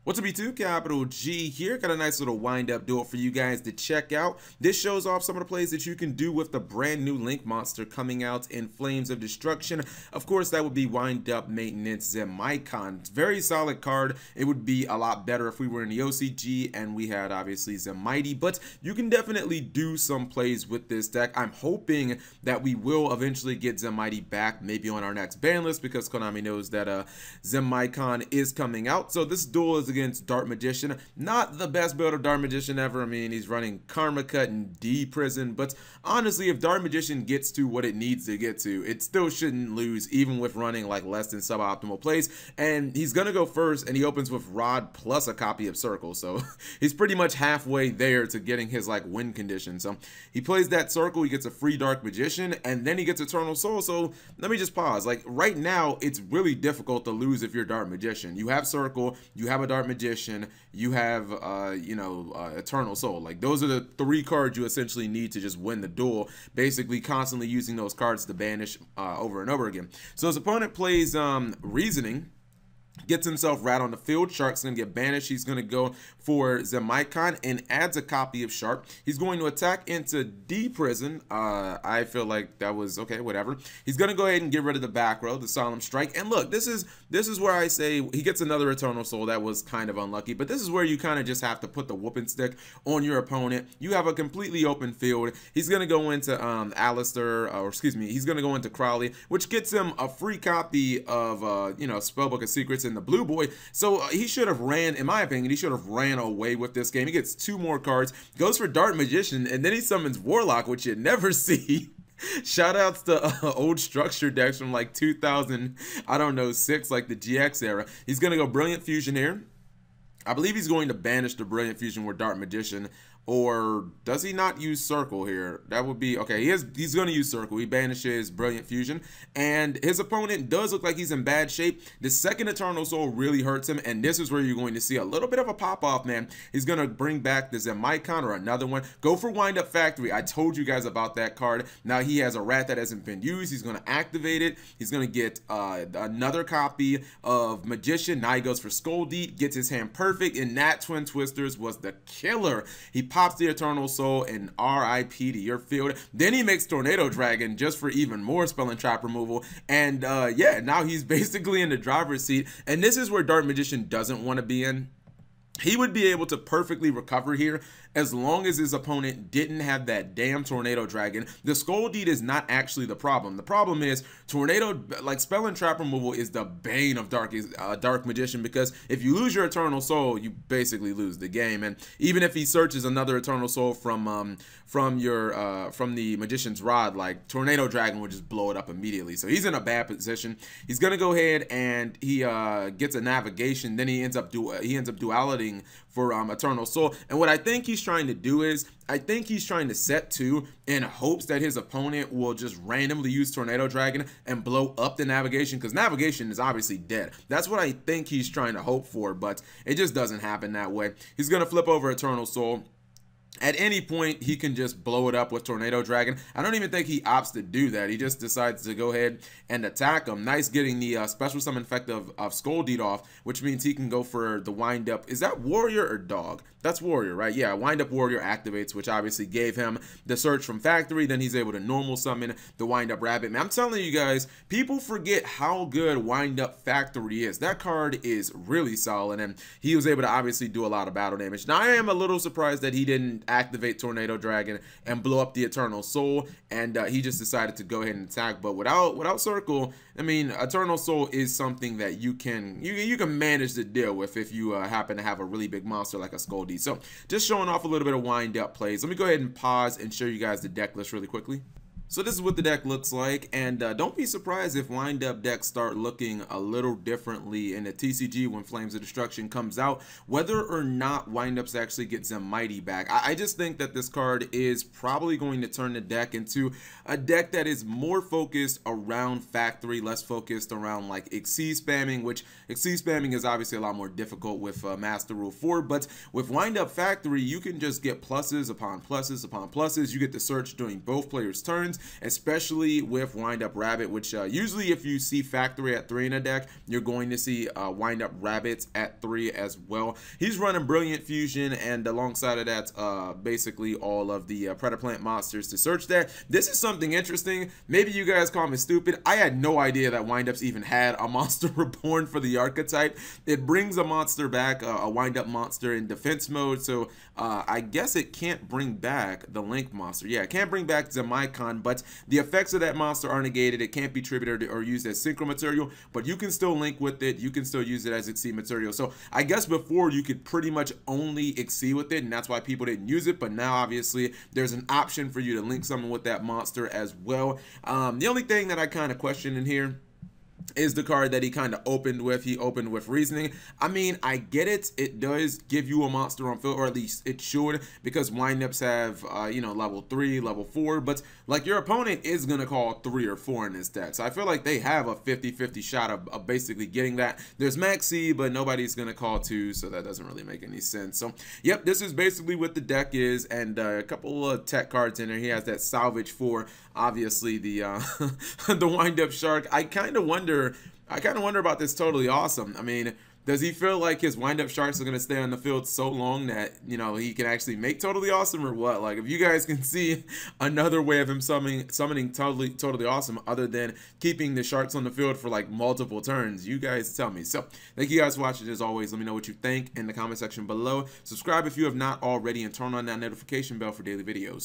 What's up, B2? Capital G here. Got a nice little wind-up duel for you guys to check out. This shows off some of the plays that you can do with the brand new Link monster coming out in Flames of Destruction. Of course, that would be wind-up maintenance Zenmaity. Very solid card. It would be a lot better if we were in the OCG and we had, obviously, Zenmaity, but you can definitely do some plays with this deck. I'm hoping that we will eventually get Zenmaity back, maybe on our next ban list, because Konami knows that Zenmaity is coming out. So this duel is against Dark Magician. Not the best build of Dark Magician ever. I mean, he's running Karma Cut and D Prison, but honestly, if Dark Magician gets to what it needs to get to, it still shouldn't lose, even with running like less than suboptimal plays. And he's gonna go first, and he opens with Rod plus a copy of Circle, so he's pretty much halfway there to getting his like win condition. So he plays that Circle, he gets a free Dark Magician, and then he gets Eternal Soul. So let me just pause. Like right now, it's really difficult to lose if you're Dark Magician. You have Circle, you have a Dark Magician, you have Eternal Soul. Like those are the three cards you essentially need to just win the duel, basically constantly using those cards to banish over and over again. So his opponent plays Reasoning, gets himself right on the field. Shark's going to get banished. He's going to go for Zenmaity and adds a copy of Shark. He's going to attack into D Prison. I feel like that was okay, whatever. He's going to go ahead and get rid of the back row, the Solemn Strike. And look, this is where I say he gets another Eternal Soul. That was kind of unlucky, but this is where you kind of just have to put the whooping stick on your opponent. You have a completely open field. He's going to go into Alistair, or excuse me, he's going to go into Crowley, which gets him a free copy of Spellbook of Secrets in the Blue Boy. So he should have ran, in my opinion, he should have ran away with this game. He gets two more cards, goes for Dark Magician, and then he summons Warlock, which you never see. Shout outs to old structure decks from like 2000, I don't know, 6, like the GX era. He's gonna go Brilliant Fusion here. I believe he's going to banish the Brilliant Fusion with Dark Magician. Or does he not use Circle here? That would be okay. He's going to use Circle. He banishes Brilliant Fusion, and his opponent does look like he's in bad shape. The second Eternal Soul really hurts him, and this is where you're going to see a little bit of a pop off, man. He's going to bring back the Zenmaity or another one. Go for Wind Up Factory. I told you guys about that card. Now he has a rat that hasn't been used. He's going to activate it. He's going to get another copy of Magician. Now he goes for Skull Deed, gets his hand perfect, and that Twin Twisters was the killer. He pops the Eternal Soul and RIP to your field. Then he makes Tornado Dragon just for even more spell and trap removal. And yeah, now he's basically in the driver's seat. And this is where Dark Magician doesn't want to be in. He would be able to perfectly recover here as long as his opponent didn't have that damn Tornado Dragon. The Skull Deed is not actually the problem. The problem is Tornado, like spell and trap removal, is the bane of Dark Magician, because if you lose your Eternal Soul, you basically lose the game. And even if he searches another Eternal Soul from the Magician's Rod, like Tornado Dragon would just blow it up immediately. So he's in a bad position. He's gonna go ahead and he gets a navigation. Then he ends up duality for Eternal Soul. And what I think he's trying to do is, I think he's trying to set 2 in hopes that his opponent will just randomly use Tornado Dragon and blow up the navigation, because navigation is obviously dead. That's what I think he's trying to hope for, but it just doesn't happen that way. He's going to flip over Eternal Soul. At any point, he can just blow it up with Tornado Dragon. I don't even think he opts to do that. He just decides to go ahead and attack him. Nice getting the special summon effect of Skull Deed off, which means he can go for the Wind Up. Is that Warrior or Dog? That's Warrior, right? Yeah, Wind Up Warrior activates, which obviously gave him the search from Factory. Then he's able to normal summon the Wind Up Rabbit. Man, I'm telling you guys, people forget how good Wind Up Factory is. That card is really solid, and he was able to obviously do a lot of battle damage. Now, I am a little surprised that he didn't activate Tornado Dragon and blow up the Eternal Soul, and he just decided to go ahead and attack. But without Circle, I mean, Eternal Soul is something that you can manage to deal with if you happen to have a really big monster like a Skull Deed. So just showing off a little bit of wind up plays. Let me go ahead and pause and show you guys the deck list really quickly. So this is what the deck looks like, and don't be surprised if wind-up decks start looking a little differently in the TCG when Flames of Destruction comes out, whether or not wind-ups actually get Zenmaity back. I just think that this card is probably going to turn the deck into a deck that is more focused around Factory, less focused around like Xyz spamming, which Xyz spamming is obviously a lot more difficult with Master Rule 4, but with wind-up Factory, you can just get pluses upon pluses upon pluses. You get the search during both players' turns. turns, especially with Wind Up Rabbit, which usually if you see Factory at 3 in a deck, you're going to see Wind Up Rabbits at 3 as well. He's running Brilliant Fusion, and alongside of that, basically all of the Predator Plant monsters to search that. This is something interesting. Maybe you guys call me stupid. I had no idea that Wind Ups even had a monster reborn for the archetype. It brings a monster back, a Wind Up monster in defense mode, so I guess it can't bring back the Link monster. Yeah, it can't bring back Zenmaity, but the effects of that monster are negated. It can't be tributed or used as synchro material, but you can still link with it. You can still use it as Exceed material. So I guess before you could pretty much only Exceed with it, and that's why people didn't use it, but now obviously there's an option for you to link someone with that monster as well. The only thing that I kind of question in here is the card that he kind of opened with. He opened with Reasoning. I mean, I get it. It does give you a monster on field, or at least it should, because windups have, you know, level 3, level 4, but like your opponent is going to call 3 or 4 in this deck. So I feel like they have a 50-50 shot of basically getting that. There's Maxi, but nobody's going to call 2, so that doesn't really make any sense. So, yep, this is basically what the deck is, and a couple of tech cards in there. He has that Salvage 4, obviously the the wind-up Shark. I kind of wonder about this Totally Awesome. I mean, does he feel like his wind-up Sharks are going to stay on the field so long that, you know, he can actually make Totally Awesome, or what? Like, if you guys can see another way of him summoning Totally Awesome other than keeping the Sharks on the field for, like, multiple turns, you guys tell me. So, thank you guys for watching. As always, let me know what you think in the comment section below. Subscribe if you have not already, and turn on that notification bell for daily videos.